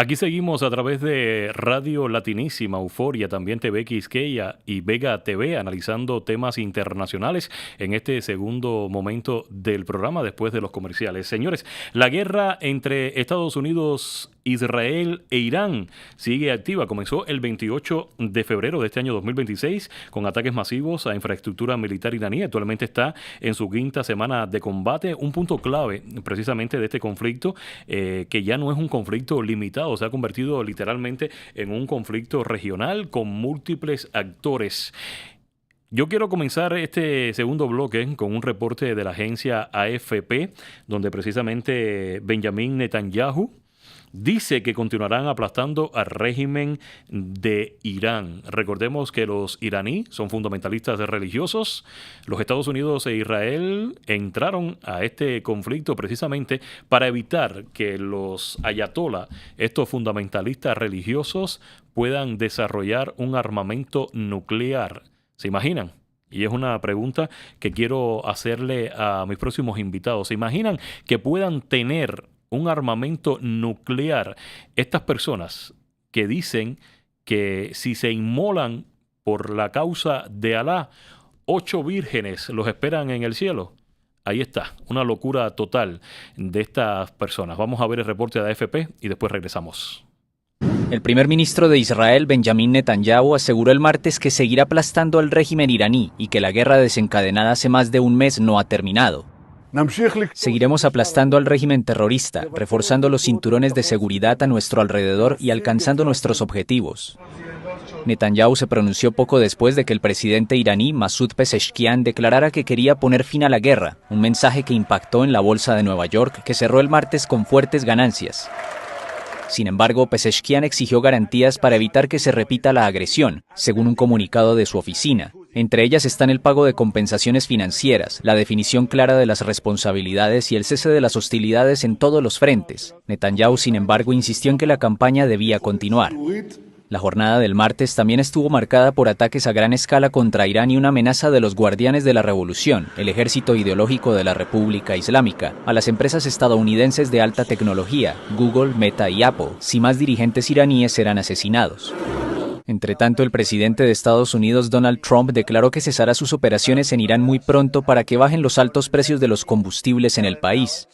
Aquí seguimos a través de Radio Latinísima, Euforia, también TV Quisqueya y Vega TV, analizando temas internacionales en este segundo momento del programa después de los comerciales. Señores, la guerra entre Estados Unidos, Israel e Irán sigue activa. Comenzó el 28 de febrero de este año 2026 con ataques masivos a infraestructura militar iraní. Actualmente está en su quinta semana de combate. Un punto clave precisamente de este conflicto, que ya no es un conflicto limitado, se ha convertido literalmente en un conflicto regional con múltiples actores. Yo quiero comenzar este segundo bloque con un reporte de la agencia AFP, donde precisamente Benjamin Netanyahu dice que continuarán aplastando al régimen de Irán. Recordemos que los iraníes son fundamentalistas religiosos. Los Estados Unidos e Israel entraron a este conflicto precisamente para evitar que los ayatolá, estos fundamentalistas religiosos, puedan desarrollar un armamento nuclear. ¿Se imaginan? Y es una pregunta que quiero hacerle a mis próximos invitados. ¿Se imaginan que puedan tener un armamento nuclear estas personas que dicen que si se inmolan por la causa de Alá, 8 vírgenes los esperan en el cielo? Ahí está, una locura total de estas personas. Vamos a ver el reporte de AFP y después regresamos. El primer ministro de Israel, Benjamin Netanyahu, aseguró el martes que seguirá aplastando al régimen iraní y que la guerra desencadenada hace más de un mes no ha terminado. Seguiremos aplastando al régimen terrorista, reforzando los cinturones de seguridad a nuestro alrededor y alcanzando nuestros objetivos. Netanyahu se pronunció poco después de que el presidente iraní Masoud Pezeshkian declarara que quería poner fin a la guerra, un mensaje que impactó en la bolsa de Nueva York, que cerró el martes con fuertes ganancias. Sin embargo, Pezeshkian exigió garantías para evitar que se repita la agresión, según un comunicado de su oficina. Entre ellas están el pago de compensaciones financieras, la definición clara de las responsabilidades y el cese de las hostilidades en todos los frentes. Netanyahu, sin embargo, insistió en que la campaña debía continuar. La jornada del martes también estuvo marcada por ataques a gran escala contra Irán y una amenaza de los guardianes de la revolución, el ejército ideológico de la República Islámica, a las empresas estadounidenses de alta tecnología, Google, Meta y Apple, si más dirigentes iraníes serán asesinados. Entre tanto, el presidente de Estados Unidos, Donald Trump, declaró que cesará sus operaciones en Irán muy pronto para que bajen los altos precios de los combustibles en el país.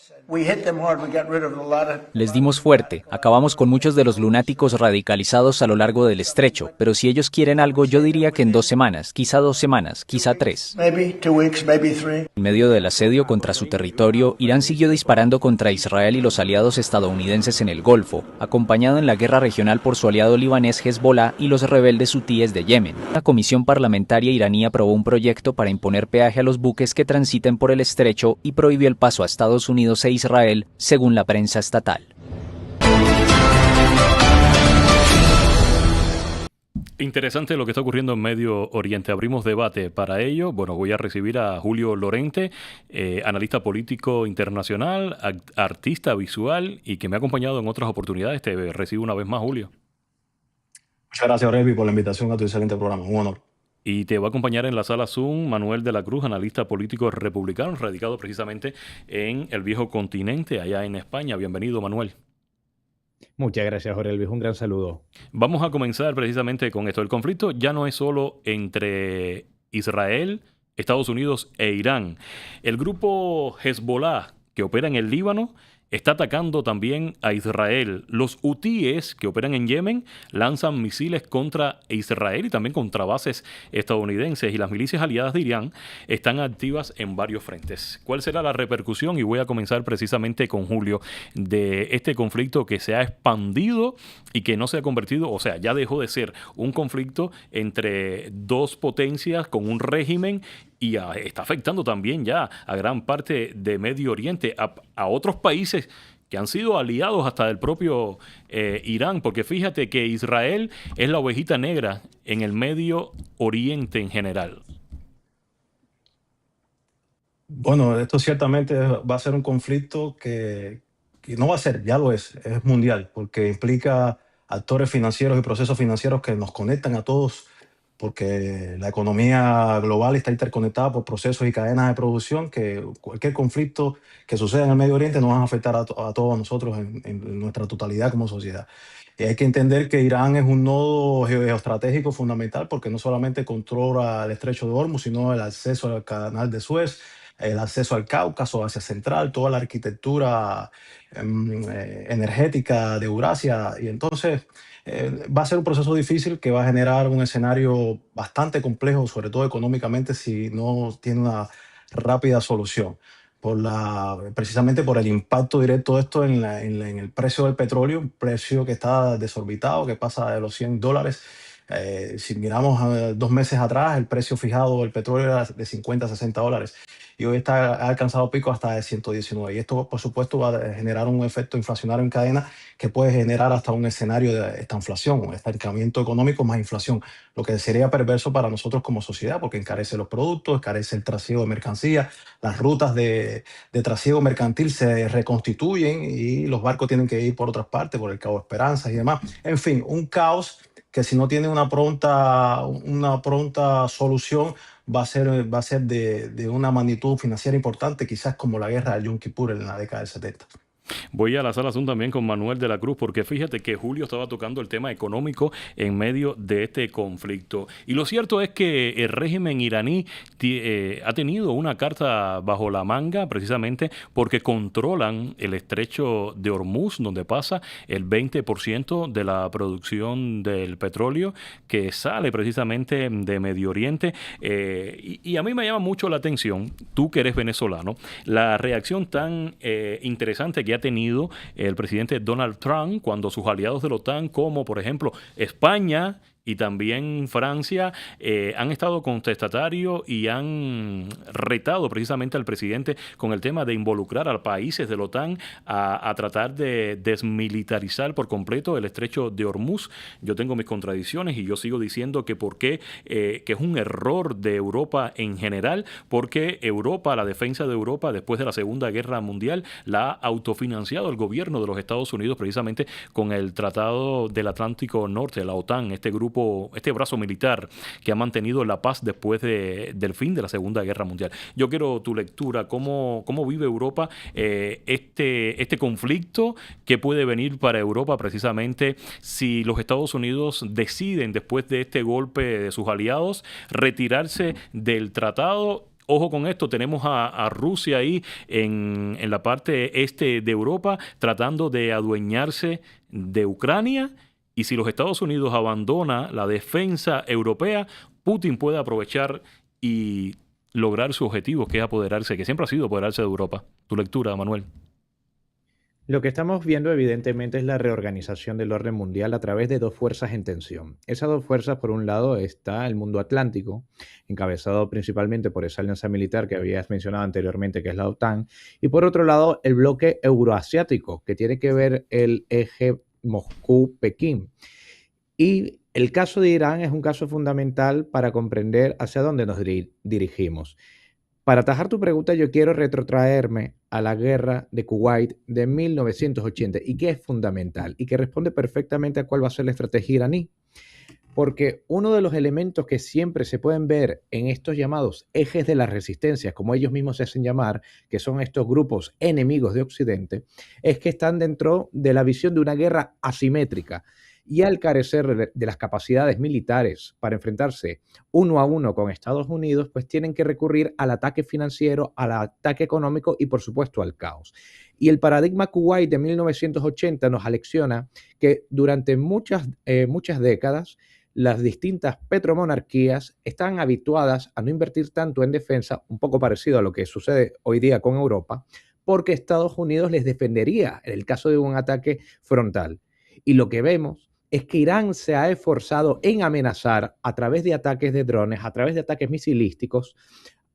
Les dimos fuerte, acabamos con muchos de los lunáticos radicalizados a lo largo del estrecho, pero si ellos quieren algo, yo diría que en 2 semanas, quizá 2 semanas, quizá 3. En medio del asedio contra su territorio, Irán siguió disparando contra Israel y los aliados estadounidenses en el Golfo, acompañado en la guerra regional por su aliado libanés Hezbollah y los rebeldes hutíes de Yemen. La comisión parlamentaria iraní aprobó un proyecto para imponer peaje a los buques que transiten por el estrecho y prohibió el paso a Estados Unidos e Israel, según la prensa estatal. Interesante lo que está ocurriendo en Medio Oriente. Abrimos debate para ello. Bueno, voy a recibir a Julio Lorente, analista político internacional, artista visual y que me ha acompañado en otras oportunidades. Te recibo una vez más, Julio. Muchas gracias, Aurelio, por la invitación a tu excelente programa. Un honor. Y te va a acompañar en la sala Zoom Manuel de la Cruz, analista político republicano, radicado precisamente en el viejo continente, allá en España. Bienvenido, Manuel. Muchas gracias, Jorge Luis. Un gran saludo. Vamos a comenzar precisamente con esto. El conflicto ya no es solo entre Israel, Estados Unidos e Irán. El grupo Hezbollah, que opera en el Líbano, está atacando también a Israel. Los hutíes, que operan en Yemen, lanzan misiles contra Israel y también contra bases estadounidenses. Y las milicias aliadas de Irán están activas en varios frentes. ¿Cuál será la repercusión? Y voy a comenzar precisamente con Julio, de este conflicto que se ha expandido y que no se ha convertido, o sea, ya dejó de ser un conflicto entre dos potencias con un régimen y está afectando también ya a gran parte de Medio Oriente, a otros países que han sido aliados hasta del propio Irán, porque fíjate que Israel es la ovejita negra en el Medio Oriente en general. Bueno, esto ciertamente va a ser un conflicto que no va a ser, ya lo es mundial, porque implica actores financieros y procesos financieros que nos conectan a todos porque la economía global está interconectada por procesos y cadenas de producción que cualquier conflicto que suceda en el Medio Oriente nos va a afectar a todos nosotros en nuestra totalidad como sociedad. Y hay que entender que Irán es un nodo geoestratégico fundamental porque no solamente controla el estrecho de Hormuz, sino el acceso al canal de Suez, el acceso al Cáucaso, Asia Central, toda la arquitectura energética de Eurasia. Y entonces va a ser un proceso difícil que va a generar un escenario bastante complejo, sobre todo económicamente, si no tiene una rápida solución. Precisamente por el impacto directo de esto en el precio del petróleo, un precio que está desorbitado, que pasa de los $100. Si miramos 2 meses atrás, el precio fijado del petróleo era de 50 a $60 y hoy ha alcanzado pico hasta de 119. Y esto, por supuesto, va a generar un efecto inflacionario en cadena que puede generar hasta un escenario de esta inflación, un estancamiento económico más inflación, lo que sería perverso para nosotros como sociedad porque encarece los productos, encarece el trasiego de mercancías, las rutas de trasiego mercantil se reconstituyen y los barcos tienen que ir por otras partes, por el Cabo Esperanza y demás. En fin, un caos que si no tiene una pronta solución va a ser de una magnitud financiera importante, quizás como la guerra del Yom Kippur en la década del 70. Voy a la sala Zoom también con Manuel de la Cruz, porque fíjate que Julio estaba tocando el tema económico en medio de este conflicto. Y lo cierto es que el régimen iraní ha tenido una carta bajo la manga precisamente porque controlan el estrecho de Hormuz, donde pasa el 20% de la producción del petróleo que sale precisamente de Medio Oriente. Y a mí me llama mucho la atención, tú que eres venezolano, la reacción tan interesante que ha tenido el presidente Donald Trump cuando sus aliados de la OTAN, como por ejemplo España y también Francia, han estado contestatarios y han retado precisamente al presidente con el tema de involucrar a países de la OTAN a tratar de desmilitarizar por completo el estrecho de Hormuz. Yo tengo mis contradicciones y yo sigo diciendo que que es un error de Europa en general, porque Europa, la defensa de Europa después de la Segunda Guerra Mundial, la ha autofinanciado el gobierno de los Estados Unidos precisamente con el Tratado del Atlántico Norte, la OTAN, este grupo, este brazo militar que ha mantenido la paz después del fin de la Segunda Guerra Mundial. Yo quiero tu lectura, cómo vive Europa este conflicto que puede venir para Europa precisamente si los Estados Unidos deciden, después de este golpe de sus aliados, retirarse del tratado. Ojo con esto, tenemos a Rusia ahí en la parte este de Europa tratando de adueñarse de Ucrania. Y si los Estados Unidos abandona la defensa europea, Putin puede aprovechar y lograr su objetivo, que es apoderarse, que siempre ha sido apoderarse de Europa. Tu lectura, Manuel. Lo que estamos viendo evidentemente es la reorganización del orden mundial a través de dos fuerzas en tensión. Esas dos fuerzas, por un lado, está el mundo atlántico, encabezado principalmente por esa alianza militar que habías mencionado anteriormente, que es la OTAN, y por otro lado, el bloque euroasiático, que tiene que ver el eje Moscú-Pekín. Y el caso de Irán es un caso fundamental para comprender hacia dónde nos dirigimos. Para atajar tu pregunta, yo quiero retrotraerme a la guerra de Kuwait de 1980 y que es fundamental y que responde perfectamente a cuál va a ser la estrategia iraní. Porque uno de los elementos que siempre se pueden ver en estos llamados ejes de las resistencias, como ellos mismos se hacen llamar, que son estos grupos enemigos de Occidente, es que están dentro de la visión de una guerra asimétrica. Y al carecer de las capacidades militares para enfrentarse uno a uno con Estados Unidos, pues tienen que recurrir al ataque financiero, al ataque económico y, por supuesto, al caos. Y el paradigma Kuwait de 1980 nos alecciona que durante muchas décadas las distintas petromonarquías están habituadas a no invertir tanto en defensa, un poco parecido a lo que sucede hoy día con Europa, porque Estados Unidos les defendería en el caso de un ataque frontal. Y lo que vemos es que Irán se ha esforzado en amenazar a través de ataques de drones, a través de ataques misilísticos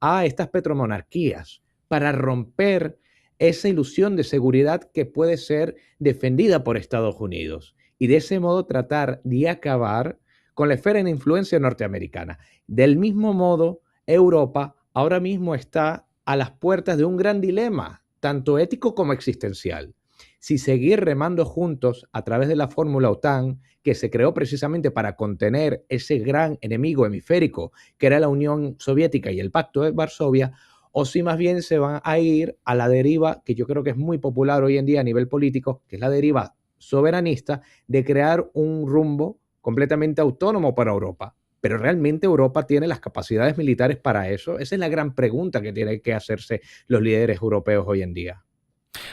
a estas petromonarquías para romper esa ilusión de seguridad que puede ser defendida por Estados Unidos y de ese modo tratar de acabar con la esfera de influencia norteamericana. Del mismo modo, Europa ahora mismo está a las puertas de un gran dilema, tanto ético como existencial. si seguir remando juntos a través de la fórmula OTAN, que se creó precisamente para contener ese gran enemigo hemisférico que era la Unión Soviética y el Pacto de Varsovia, o si más bien se van a ir a la deriva que yo creo que es muy popular hoy en día a nivel político, que es la deriva soberanista de crear un rumbo completamente autónomo para Europa. Pero realmente Europa tiene las capacidades militares para eso. Esa es la gran pregunta que tienen que hacerse los líderes europeos hoy en día.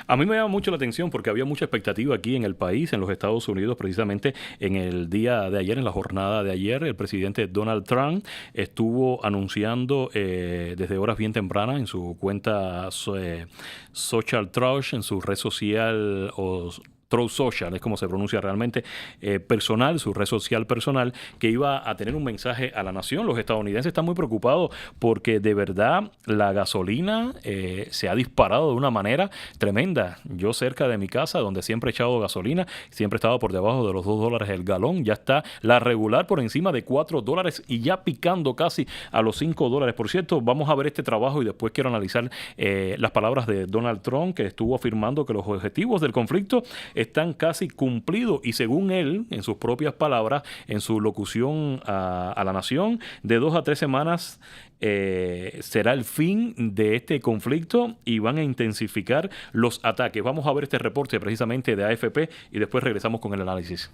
A mí me llama mucho la atención porque había mucha expectativa aquí en el país, en los Estados Unidos, precisamente en el día de ayer, en la jornada de ayer, el presidente Donald Trump estuvo anunciando desde horas bien tempranas en su cuenta Social Truth, en su red social o Truth Social, es como se pronuncia realmente, personal, su red social personal, que iba a tener un mensaje a la nación. Los estadounidenses están muy preocupados porque de verdad la gasolina se ha disparado de una manera tremenda. Yo cerca de mi casa, donde siempre he echado gasolina, siempre he estado por debajo de los $2 el galón, ya está la regular por encima de $4 y ya picando casi a los $5. Por cierto, vamos a ver este trabajo y después quiero analizar las palabras de Donald Trump, que estuvo afirmando que los objetivos del conflicto están casi cumplidos y según él, en sus propias palabras, en su locución a la nación, de 2 a 3 semanas será el fin de este conflicto y van a intensificar los ataques. Vamos a ver este reporte precisamente de AFP y después regresamos con el análisis.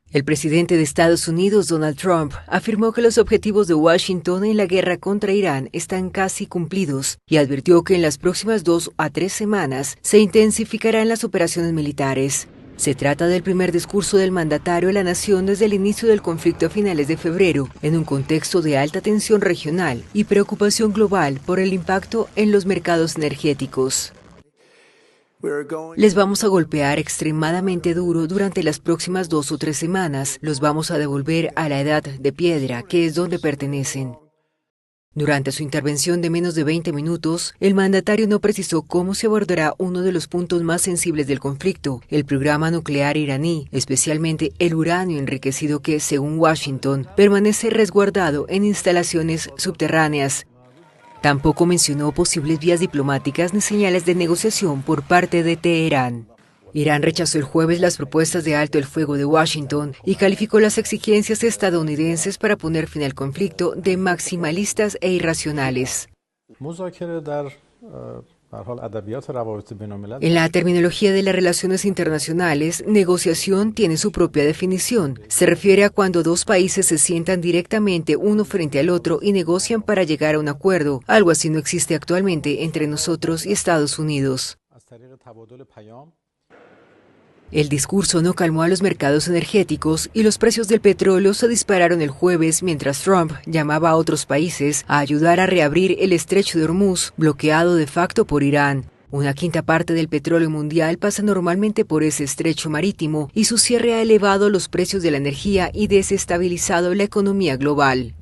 El presidente de Estados Unidos, Donald Trump, afirmó que los objetivos de Washington en la guerra contra Irán están casi cumplidos y advirtió que en las próximas 2 a 3 semanas se intensificarán las operaciones militares. Se trata del primer discurso del mandatario a la nación desde el inicio del conflicto a finales de febrero, en un contexto de alta tensión regional y preocupación global por el impacto en los mercados energéticos. Les vamos a golpear extremadamente duro durante las próximas 2 o 3 semanas. Los vamos a devolver a la edad de piedra, que es donde pertenecen. Durante su intervención de menos de 20 minutos, el mandatario no precisó cómo se abordará uno de los puntos más sensibles del conflicto, el programa nuclear iraní, especialmente el uranio enriquecido que, según Washington, permanece resguardado en instalaciones subterráneas. Tampoco mencionó posibles vías diplomáticas ni señales de negociación por parte de Teherán. Irán rechazó el jueves las propuestas de alto el fuego de Washington y calificó las exigencias estadounidenses para poner fin al conflicto de maximalistas e irracionales. En la terminología de las relaciones internacionales, negociación tiene su propia definición. Se refiere a cuando dos países se sientan directamente uno frente al otro y negocian para llegar a un acuerdo. Algo así no existe actualmente entre nosotros y Estados Unidos. El discurso no calmó a los mercados energéticos y los precios del petróleo se dispararon el jueves mientras Trump llamaba a otros países a ayudar a reabrir el estrecho de Hormuz, bloqueado de facto por Irán. Una quinta parte del petróleo mundial pasa normalmente por ese estrecho marítimo y su cierre ha elevado los precios de la energía y desestabilizado la economía global.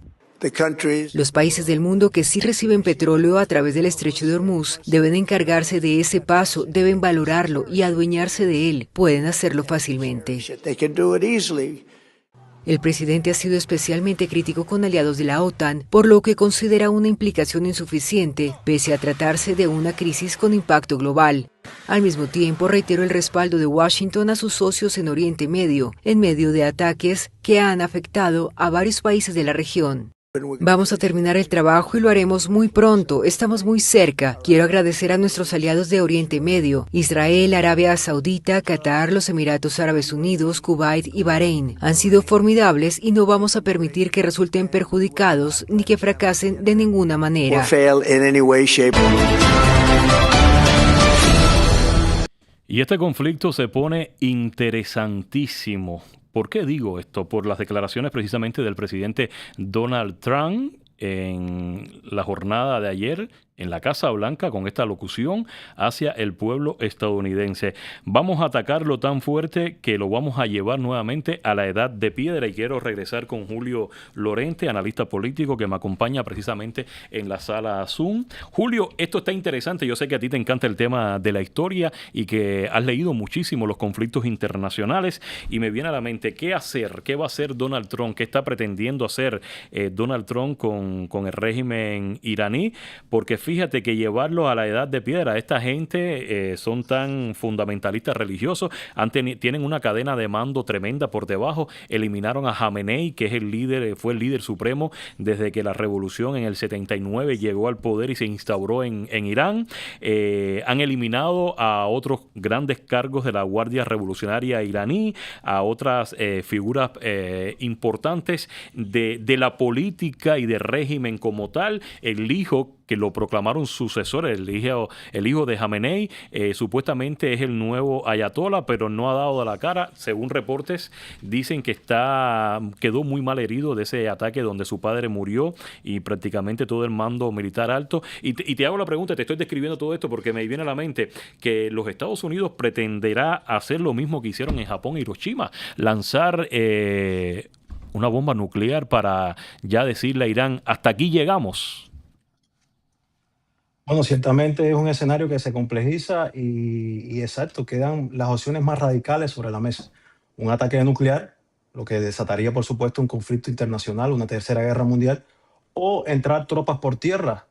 Los países del mundo que sí reciben petróleo a través del estrecho de Hormuz deben encargarse de ese paso, deben valorarlo y adueñarse de él. Pueden hacerlo fácilmente. El presidente ha sido especialmente crítico con aliados de la OTAN, por lo que considera una implicación insuficiente, pese a tratarse de una crisis con impacto global. Al mismo tiempo, reiteró el respaldo de Washington a sus socios en Oriente Medio, en medio de ataques que han afectado a varios países de la región. Vamos a terminar el trabajo y lo haremos muy pronto. Estamos muy cerca. Quiero agradecer a nuestros aliados de Oriente Medio, Israel, Arabia Saudita, Qatar, los Emiratos Árabes Unidos, Kuwait y Bahrein. Han sido formidables y no vamos a permitir que resulten perjudicados ni que fracasen de ninguna manera. Y este conflicto se pone interesantísimo. ¿Por qué digo esto? Por las declaraciones precisamente del presidente Donald Trump en la jornada de ayer en la Casa Blanca con esta locución hacia el pueblo estadounidense. Vamos a atacarlo tan fuerte que lo vamos a llevar nuevamente a la edad de piedra y quiero regresar con Julio Lorente, analista político que me acompaña precisamente en la sala Zoom. Julio, esto está interesante. Yo sé que a ti te encanta el tema de la historia y que has leído muchísimo los conflictos internacionales y me viene a la mente, ¿qué hacer? ¿Qué va a hacer Donald Trump? ¿Qué está pretendiendo hacer Donald Trump con el régimen iraní? Porque fíjate que llevarlo a la edad de piedra, esta gente son tan fundamentalistas religiosos, tienen una cadena de mando tremenda por debajo, eliminaron a Jamenei, que es fue el líder supremo desde que la revolución en el 79 llegó al poder y se instauró en Irán. Han eliminado a otros grandes cargos de la Guardia Revolucionaria iraní, a otras figuras importantes de la política y del régimen como tal. El hijo que lo proclamaron sucesor, el hijo de Jamenei, supuestamente es el nuevo ayatollah, pero no ha dado la cara. Según reportes, dicen que quedó muy mal herido de ese ataque donde su padre murió y prácticamente todo el mando militar alto. Y te hago la pregunta, te estoy describiendo todo esto porque me viene a la mente que los Estados Unidos pretenderá hacer lo mismo que hicieron en Japón e Hiroshima, lanzar una bomba nuclear para ya decirle a Irán, hasta aquí llegamos. Bueno, ciertamente es un escenario que se complejiza y exacto, quedan las opciones más radicales sobre la mesa. Un ataque nuclear, lo que desataría, por supuesto, un conflicto internacional, una tercera guerra mundial, o entrar tropas por tierra,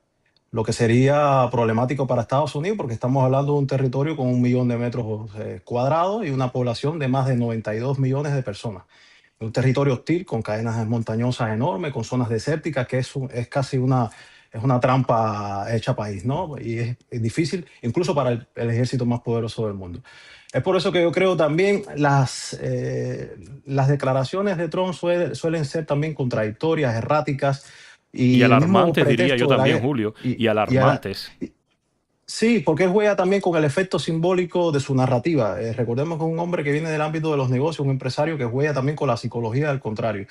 lo que sería problemático para Estados Unidos, porque estamos hablando de un territorio con 1 millón de metros cuadrados y una población de más de 92 millones de personas. Un territorio hostil con cadenas montañosas enormes, con zonas desérticas, que es casi es una trampa hecha país, ¿no? Y es difícil, incluso para el ejército más poderoso del mundo. Es por eso que yo creo también las declaraciones de Trump suelen ser también contradictorias, erráticas. Y alarmantes, diría yo también, Julio, y alarmantes. Sí, porque él juega también con el efecto simbólico de su narrativa. Recordemos que es un hombre que viene del ámbito de los negocios, un empresario que juega también con la psicología del contrario.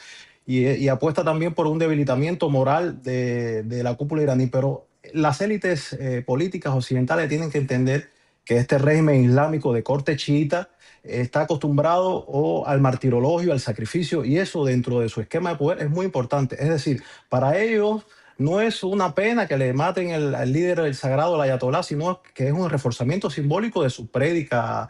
Y apuesta también por un debilitamiento moral de la cúpula iraní. Pero las élites políticas occidentales tienen que entender que este régimen islámico de corte chiita está acostumbrado al martirologio, al sacrificio, y eso dentro de su esquema de poder es muy importante. Es decir, para ellos no es una pena que le maten al líder del sagrado, el ayatolá, sino que es un reforzamiento simbólico de su prédica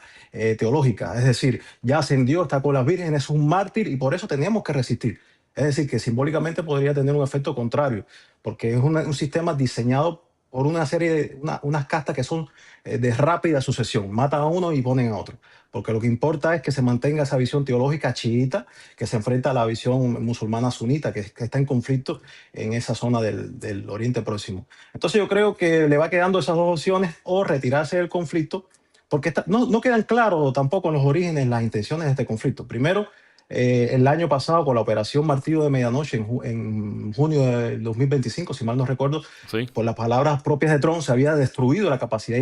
teológica. Es decir, ya ascendió, está con las vírgenes, es un mártir y por eso teníamos que resistir. Es decir, que simbólicamente podría tener un efecto contrario, porque es un sistema diseñado por una serie de unas castas que son de rápida sucesión. Matan a uno y ponen a otro. Porque lo que importa es que se mantenga esa visión teológica chiita que se enfrenta a la visión musulmana sunita, que está en conflicto en esa zona del Oriente Próximo. Entonces yo creo que le va quedando esas dos opciones, o retirarse del conflicto, porque no quedan claros tampoco en los orígenes las intenciones de este conflicto. Primero, el año pasado, con la operación Martillo de Medianoche, en junio del 2025, si mal no recuerdo, sí, por las palabras propias de Trump, se había destruido la capacidad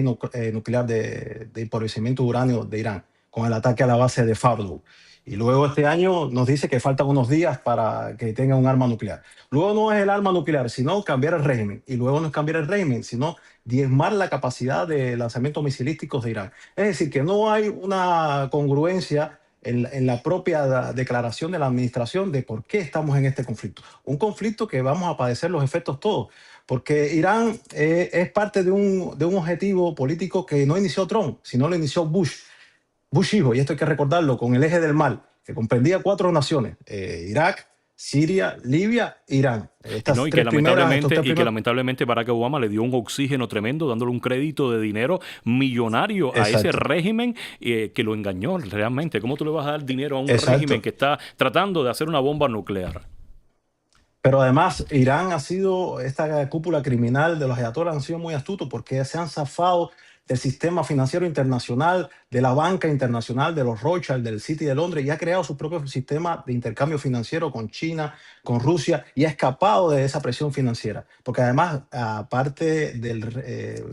nuclear de empobrecimiento de uranio de Irán con el ataque a la base de Fordow. Y luego este año nos dice que faltan unos días para que tenga un arma nuclear. Luego no es el arma nuclear, sino cambiar el régimen. Y luego no es cambiar el régimen, sino diezmar la capacidad de lanzamientos misilísticos de Irán. Es decir, que no hay una congruencia en la propia declaración de la administración de por qué estamos en este conflicto. Un conflicto que vamos a padecer los efectos todos, porque Irán es parte de un objetivo político que no inició Trump, sino lo inició Bush hijo, y esto hay que recordarlo, con el eje del mal, que comprendía 4 naciones, Irak, Siria, Libia, Irán. Y que lamentablemente Barack Obama le dio un oxígeno tremendo, dándole un crédito de dinero millonario a ese régimen que lo engañó realmente. ¿Cómo tú le vas a dar dinero a un régimen que está tratando de hacer una bomba nuclear? Pero además, Irán esta cúpula criminal de los ayatolás han sido muy astutos porque se han zafado del sistema financiero internacional, de la banca internacional, de los Rothschild, del Citi de Londres, y ha creado su propio sistema de intercambio financiero con China, con Rusia, y ha escapado de esa presión financiera. Porque además, aparte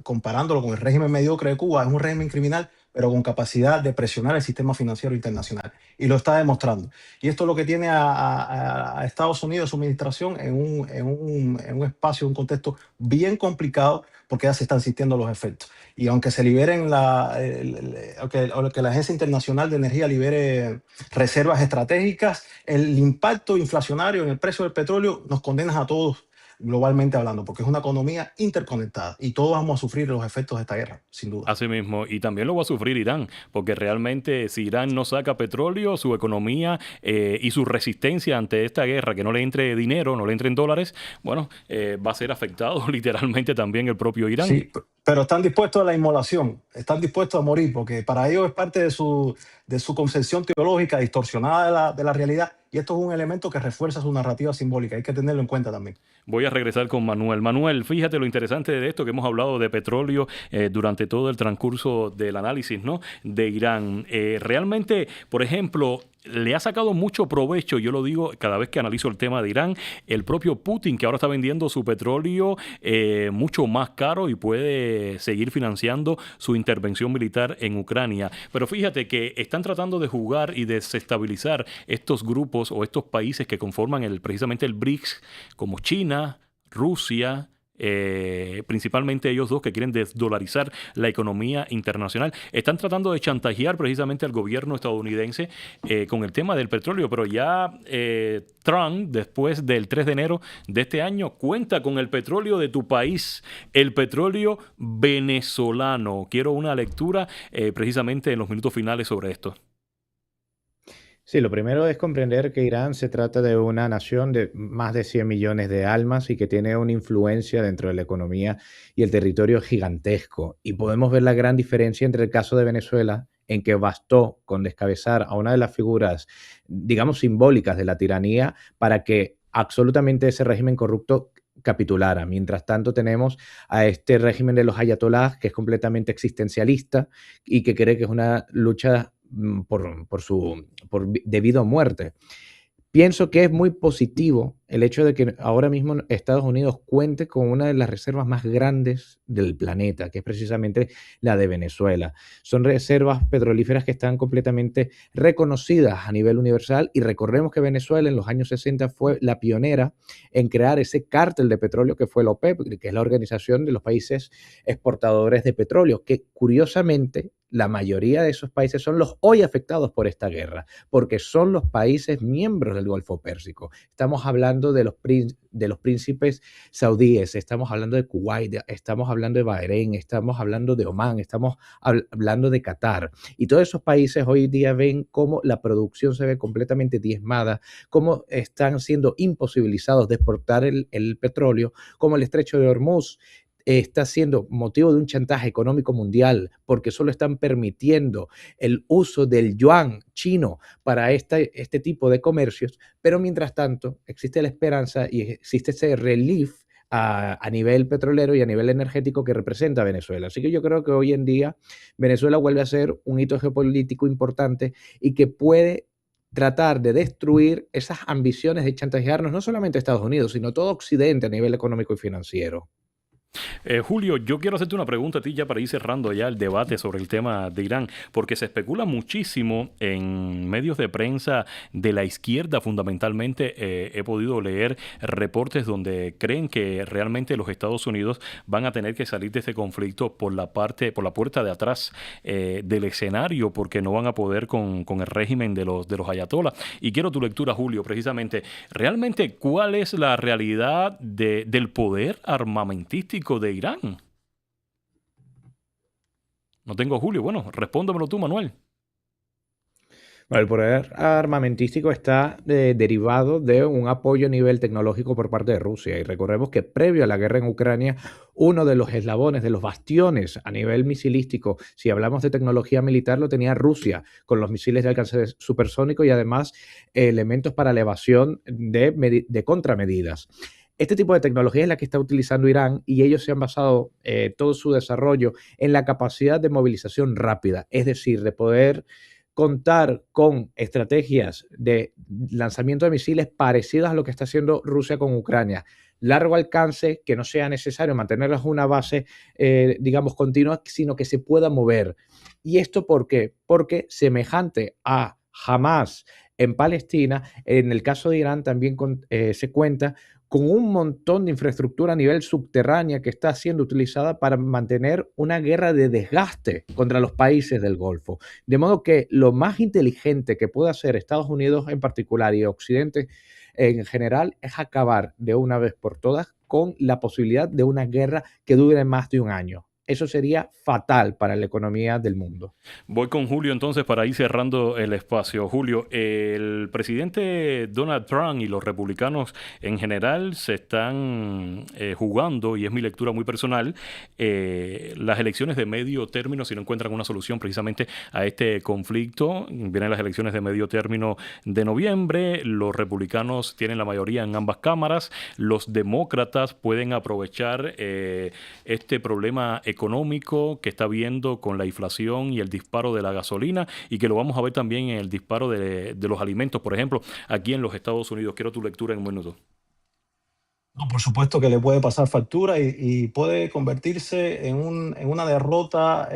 comparándolo con el régimen mediocre de Cuba, es un régimen criminal, pero con capacidad de presionar el sistema financiero internacional. Y lo está demostrando. Y esto es lo que tiene a Estados Unidos, su administración, en un espacio, un contexto bien complicado, porque ya se están sintiendo los efectos. Y aunque se liberen que la Agencia Internacional de Energía libere reservas estratégicas, el impacto inflacionario en el precio del petróleo nos condena a todos globalmente hablando, porque es una economía interconectada y todos vamos a sufrir los efectos de esta guerra, sin duda. Así mismo, y también lo va a sufrir Irán, porque realmente si Irán no saca petróleo, su economía y su resistencia ante esta guerra, que no le entre dinero, no le entren dólares, bueno, va a ser afectado literalmente también el propio Irán. Sí, pero están dispuestos a la inmolación, están dispuestos a morir, porque para ellos es parte de su concepción teológica distorsionada de la realidad, y esto es un elemento que refuerza su narrativa simbólica, hay que tenerlo en cuenta también. Voy a regresar con Manuel. Manuel, fíjate lo interesante de esto, que hemos hablado de petróleo durante todo el transcurso del análisis, ¿no?, de Irán. Realmente, por ejemplo, le ha sacado mucho provecho, yo lo digo cada vez que analizo el tema de Irán, el propio Putin, que ahora está vendiendo su petróleo mucho más caro y puede seguir financiando su intervención militar en Ucrania. Pero fíjate que están tratando de jugar y desestabilizar estos grupos o estos países que conforman precisamente el BRICS, como China, Rusia, principalmente ellos dos que quieren desdolarizar la economía internacional. Están tratando de chantajear precisamente al gobierno estadounidense con el tema del petróleo, pero ya Trump, después del 3 de enero de este año, cuenta con el petróleo de tu país, el petróleo venezolano. Quiero una lectura precisamente en los minutos finales sobre esto. Sí, lo primero es comprender que Irán se trata de una nación de más de 100 millones de almas y que tiene una influencia dentro de la economía y el territorio gigantesco. Y podemos ver la gran diferencia entre el caso de Venezuela, en que bastó con descabezar a una de las figuras, digamos, simbólicas de la tiranía para que absolutamente ese régimen corrupto capitulara. Mientras tanto tenemos a este régimen de los ayatolás, que es completamente existencialista y que cree que es una lucha por debido a muerte. Pienso que es muy positivo el hecho de que ahora mismo Estados Unidos cuente con una de las reservas más grandes del planeta, que es precisamente la de Venezuela. Son reservas petrolíferas que están completamente reconocidas a nivel universal y recordemos que Venezuela en los años 60 fue la pionera en crear ese cártel de petróleo que fue la OPEP, que es la Organización de los Países Exportadores de Petróleo, que curiosamente la mayoría de esos países son los hoy afectados por esta guerra, porque son los países miembros del Golfo Pérsico. Estamos hablando de los príncipes saudíes, estamos hablando de Kuwait, estamos hablando de Bahrein, estamos hablando de Omán, estamos hablando de Qatar. Y todos esos países hoy día ven cómo la producción se ve completamente diezmada, cómo están siendo imposibilizados de exportar el petróleo, como el estrecho de Hormuz está siendo motivo de un chantaje económico mundial porque solo están permitiendo el uso del yuan chino para este tipo de comercios, pero mientras tanto existe la esperanza y existe ese relief a nivel petrolero y a nivel energético que representa Venezuela. Así que yo creo que hoy en día Venezuela vuelve a ser un hito geopolítico importante y que puede tratar de destruir esas ambiciones de chantajearnos no solamente a Estados Unidos, sino todo Occidente a nivel económico y financiero. Julio, yo quiero hacerte una pregunta a ti ya para ir cerrando ya el debate sobre el tema de Irán, porque se especula muchísimo en medios de prensa de la izquierda fundamentalmente. He podido leer reportes donde creen que realmente los Estados Unidos van a tener que salir de este conflicto por la puerta de atrás del escenario, porque no van a poder con el régimen de los ayatolás. Y quiero tu lectura, Julio, precisamente. Realmente, ¿cuál es la realidad del poder armamentístico de Irán? No tengo a Julio. Bueno, respóndemelo tú, Manuel. Bueno, el poder armamentístico está derivado de un apoyo a nivel tecnológico por parte de Rusia. Y recordemos que previo a la guerra en Ucrania, uno de los eslabones, de los bastiones a nivel misilístico, si hablamos de tecnología militar, lo tenía Rusia, con los misiles de alcance supersónico y además elementos para elevación de contramedidas. Este tipo de tecnología es la que está utilizando Irán y ellos se han basado todo su desarrollo en la capacidad de movilización rápida, es decir, de poder contar con estrategias de lanzamiento de misiles parecidas a lo que está haciendo Rusia con Ucrania. Largo alcance, que no sea necesario mantenerlas en una base, digamos, continua, sino que se pueda mover. ¿Y esto por qué? Porque semejante a Hamas en Palestina, en el caso de Irán también se cuenta con un montón de infraestructura a nivel subterránea que está siendo utilizada para mantener una guerra de desgaste contra los países del Golfo. De modo que lo más inteligente que puede hacer Estados Unidos en particular y Occidente en general es acabar de una vez por todas con la posibilidad de una guerra que dure más de un año. Eso sería fatal para la economía del mundo. Voy con Julio entonces para ir cerrando el espacio. Julio, el presidente Donald Trump y los republicanos en general se están jugando, y es mi lectura muy personal, las elecciones de medio término, si no encuentran una solución precisamente a este conflicto. Vienen las elecciones de medio término de noviembre, los republicanos tienen la mayoría en ambas cámaras, los demócratas pueden aprovechar este problema económico que está habiendo con la inflación y el disparo de la gasolina, y que lo vamos a ver también en el disparo de los alimentos, por ejemplo, aquí en los Estados Unidos. Quiero tu lectura en un minuto. No, por supuesto que le puede pasar factura y puede convertirse en una derrota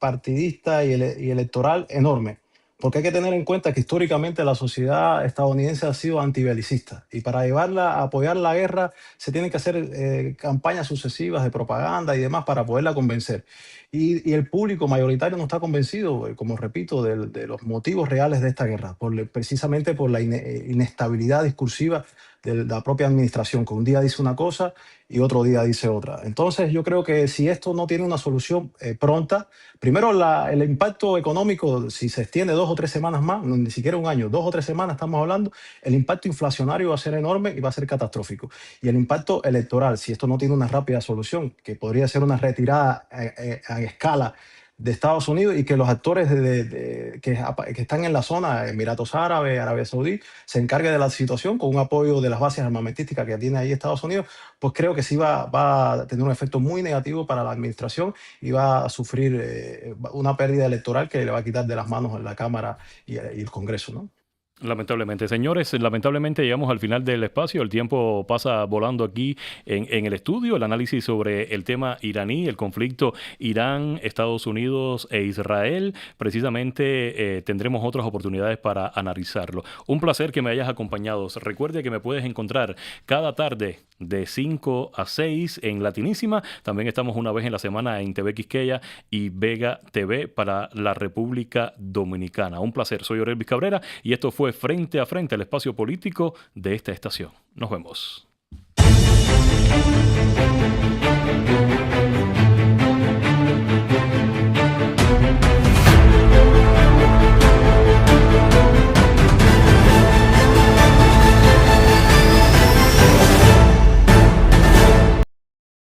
partidista y electoral enorme. Porque hay que tener en cuenta que históricamente la sociedad estadounidense ha sido antibelicista, y para llevarla a apoyar la guerra se tienen que hacer campañas sucesivas de propaganda y demás para poderla convencer. Y el público mayoritario no está convencido, como repito, de los motivos reales de esta guerra, precisamente por la inestabilidad discursiva de la propia administración, que un día dice una cosa y otro día dice otra. Entonces yo creo que si esto no tiene una solución pronta, primero el impacto económico, si se extiende 2 o 3 semanas más, no, ni siquiera un año, 2 o 3 semanas estamos hablando, el impacto inflacionario va a ser enorme y va a ser catastrófico. Y el impacto electoral, si esto no tiene una rápida solución, que podría ser una retirada a escala de Estados Unidos, y que los actores que están en la zona, Emiratos Árabes, Arabia Saudí, se encarguen de la situación con un apoyo de las bases armamentísticas que tiene ahí Estados Unidos, pues creo que sí va a tener un efecto muy negativo para la administración y va a sufrir una pérdida electoral que le va a quitar de las manos en la Cámara y el Congreso, ¿no? Lamentablemente, señores, lamentablemente llegamos al final del espacio. El tiempo pasa volando aquí en el estudio. El análisis sobre el tema iraní, el conflicto Irán, Estados Unidos e Israel. Precisamente tendremos otras oportunidades para analizarlo. Un placer que me hayas acompañado. Recuerde que me puedes encontrar cada tarde de 5 a 6 en Latinísima. También estamos una vez en la semana en TV Quisqueya y Vega TV para la República Dominicana. Un placer. Soy Orelvis Cabrera y esto fue Frente a Frente, el espacio político de esta estación. Nos vemos.